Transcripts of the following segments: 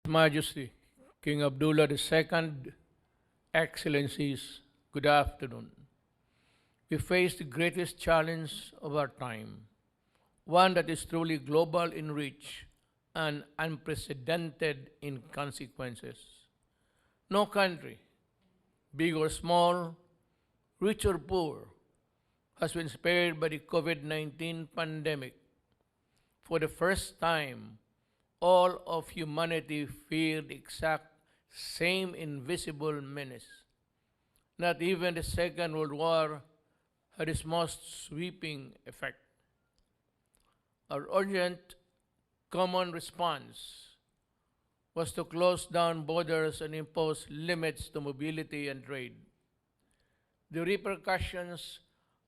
Majesty, King Abdullah II, Excellencies, good afternoon. We face the greatest challenge of our time, one that is truly global in reach and unprecedented in consequences. No country, big or small, rich or poor, has been spared by the COVID 19 pandemic. For the first time, all of humanity feared the exact same invisible menace. Not even the Second World War had its most sweeping effect. Our urgent common response was to close down borders and impose limits to mobility and trade. The repercussions,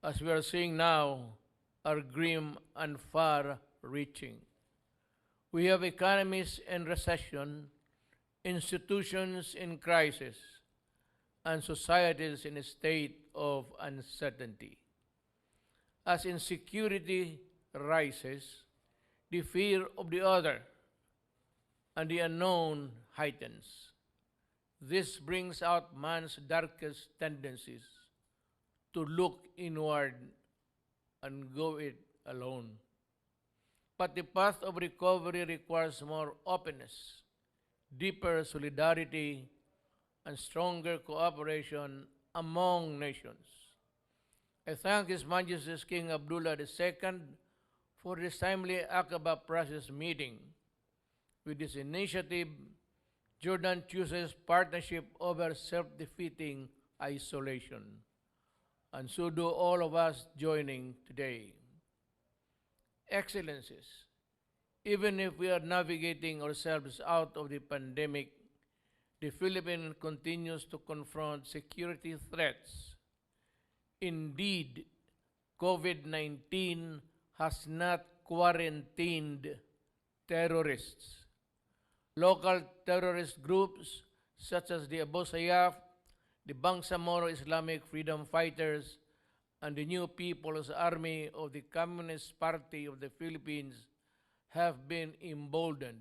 as we are seeing now, are grim and far reaching. We have economies in recession, institutions in crisis, and societies in a state of uncertainty. As insecurity rises, the fear of the other and the unknown heightens. This brings out man's darkest tendencies to look inward and go it alone. But the path of recovery requires more openness, deeper solidarity, and stronger cooperation among nations. I thank His Majesty King Abdullah II for this timely Aqaba process meeting. With this initiative, Jordan chooses partnership over self-defeating isolation. And so do all of us joining today. Excellencies, even if we are navigating ourselves out of the pandemic, the Philippines continues to confront security threats. Indeed, COVID 19 has not quarantined terrorists. Local terrorist groups such as the Abu Sayyaf, the Bangsamoro Islamic Freedom Fighters, and the New People's Army of the Communist Party of the Philippines have been emboldened.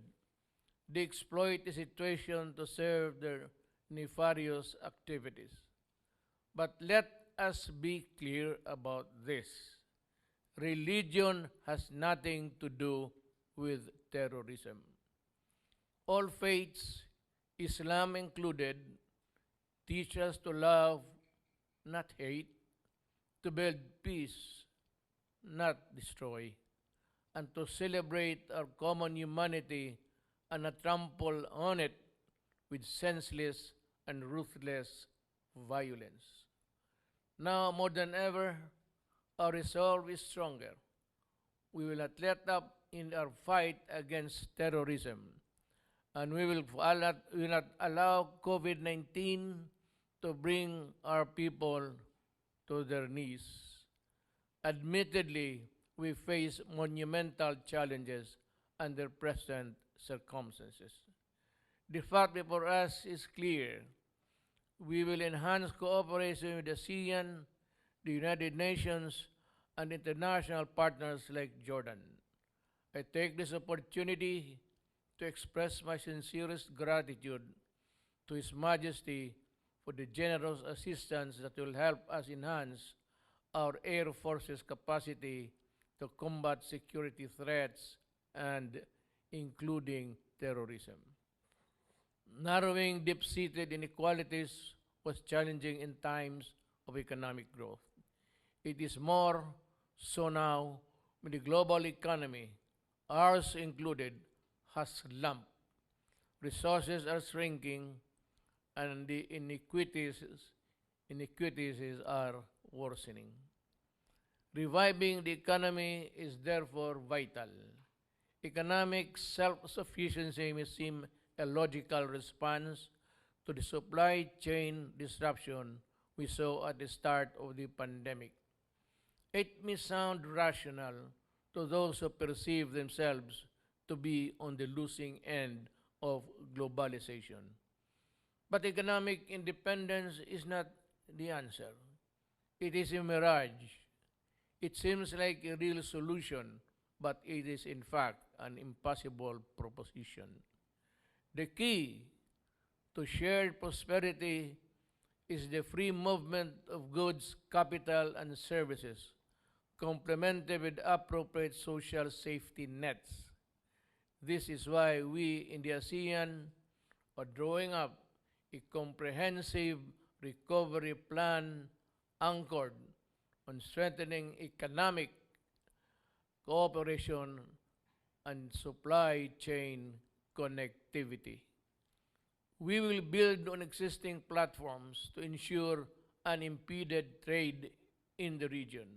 They exploit the situation to serve their nefarious activities. But let us be clear about this. Religion has nothing to do with terrorism. All faiths, Islam included, teach us to love, not hate, to build peace, not destroy, and to celebrate our common humanity and not trample on it with senseless and ruthless violence. Now more than ever, our resolve is stronger. We will not let up in our fight against terrorism, and we will not allow COVID 19 to bring our people to their knees. Admittedly, we face monumental challenges under present circumstances. The fact before us is clear. We will enhance cooperation with the ASEAN, the United Nations, and international partners like Jordan. I take this opportunity to express my sincerest gratitude to His Majesty for the generous assistance that will help us enhance our Air Force's capacity to combat security threats and including terrorism. Narrowing deep-seated inequalities was challenging in times of economic growth. It is more so now when the global economy, ours included, has slumped. Resources are shrinking and the inequities are worsening. Reviving the economy is therefore vital. Economic self-sufficiency may seem a logical response to the supply chain disruption we saw at the start of the pandemic. It may sound rational to those who perceive themselves to be on the losing end of globalization. But economic independence is not the answer. It is a mirage. It seems like a real solution, but it is in fact an impossible proposition. The key to shared prosperity is the free movement of goods, capital, and services, complemented with appropriate social safety nets. This is why we in the ASEAN are drawing up a comprehensive recovery plan anchored on strengthening economic cooperation and supply chain connectivity. We will build on existing platforms to ensure unimpeded trade in the region.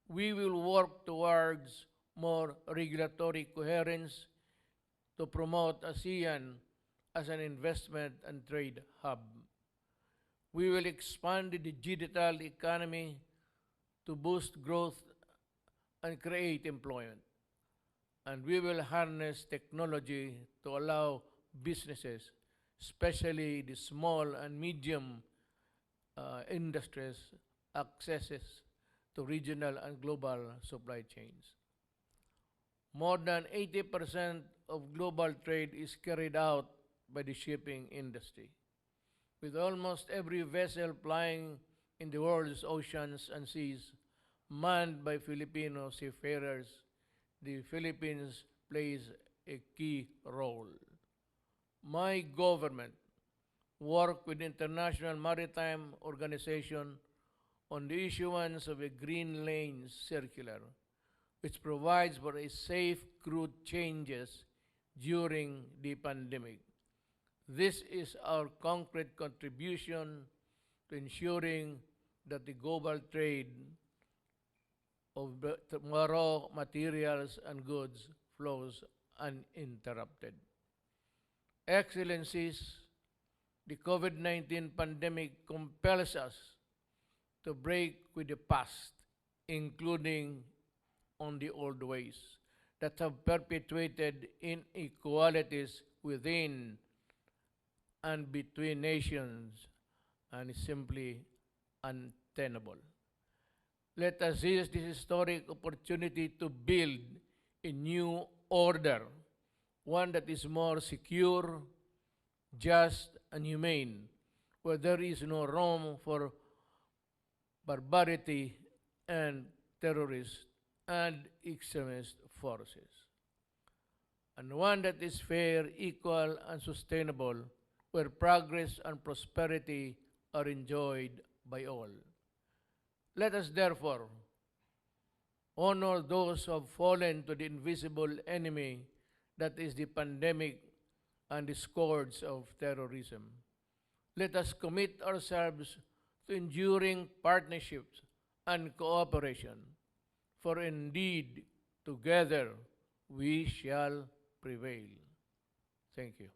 We will work towards more regulatory coherence to promote ASEAN as an investment and trade hub. We will expand the digital economy to boost growth and create employment. And we will harness technology to allow businesses, especially the small and medium industries, accesses to regional and global supply chains. More than 80% of global trade is carried out by the shipping industry, with almost every vessel plying in the world's oceans and seas manned by Filipino seafarers. The Philippines plays a key role. My government worked with the International Maritime Organization on the issuance of a Green Lanes Circular, which provides for a safe crude changes during the pandemic. This is our concrete contribution to ensuring that the global trade of raw materials and goods flows uninterrupted. Excellencies, the COVID-19 pandemic compels us to break with the past, including on the old ways that have perpetuated inequalities within and between nations and is simply untenable. Let us seize this historic opportunity to build a new order, one that is more secure, just, and humane, where there is no room for barbarity and terrorist and extremist forces, and one that is fair, equal, and sustainable, where progress and prosperity are enjoyed by all. Let us therefore honor those who have fallen to the invisible enemy that is the pandemic and the scourge of terrorism. Let us commit ourselves to enduring partnerships and cooperation, for indeed together we shall prevail. Thank you.